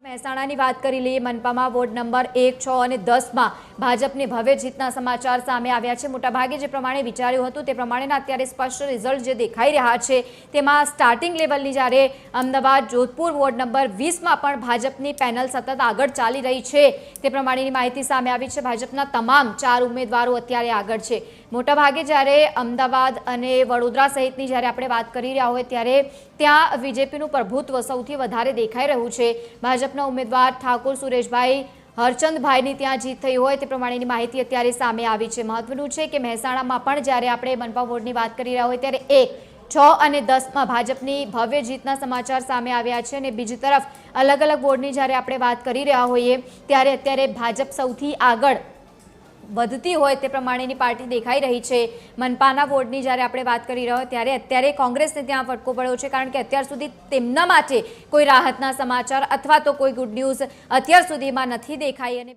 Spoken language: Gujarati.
મહેસાણાની વાત કરી લઈએ। મનપામાં વોર્ડ નંબર 1, 6 અને 10માં ભાજપની ભવ્ય જીતના સમાચાર સામે આવ્યા છે। મોટાભાગે જે પ્રમાણે વિચાર્યું હતું તે પ્રમાણેના અત્યારે સ્પષ્ટ રિઝલ્ટ જે દેખાઈ રહ્યા છે તેમાં સ્ટાર્ટિંગ લેવલની જ્યારે અમદાવાદ જોધપુર વોર્ડ નંબર 20માં પણ ભાજપની પેનલ સતત આગળ ચાલી રહી છે તે પ્રમાણેની માહિતી સામે આવી છે। ભાજપના તમામ 4 ઉમેદવારો અત્યારે આગળ છે। મોટાભાગે જ્યારે અમદાવાદ અને વડોદરા સહિતની જ્યારે આપણે વાત કરી રહ્યા હોય ત્યારે ત્યાં બીજેપીનું પ્રભુત્વ સૌથી વધારે દેખાઈ રહ્યું છે। ભાજપના ઉમેદવાર ઠાકોર સુરેશભાઈ હરચંદભાઈની ત્યાં જીત થઈ હોય તે પ્રમાણેની માહિતી અત્યારે સામે આવી છે। મહત્વનું છે કે મહેસાણામાં પણ જ્યારે આપણે મનપા વોર્ડની વાત કરી રહ્યા હોય ત્યારે 1, 6 અને 10માં ભાજપની ભવ્ય જીતના સમાચાર સામે આવ્યા છે અને બીજી તરફ અલગ અલગ વોર્ડની જ્યારે આપણે વાત કરી રહ્યા હોઈએ ત્યારે અત્યારે ભાજપ સૌથી આગળ વધતી હોય તે પ્રમાણેની પાર્ટી દેખાઈ રહી છે। મનપાના વોર્ડની જ્યારે આપણે વાત કરી રહ્યા હોય ત્યારે અત્યારે કોંગ્રેસને ત્યાં ફટકો પડ્યો છે કારણ કે અત્યાર સુધી તેમના માટે કોઈ રાહતના સમાચાર અથવા તો કોઈ ગુડ ન્યૂઝ અત્યાર સુધીમાં નથી દેખાઈ અને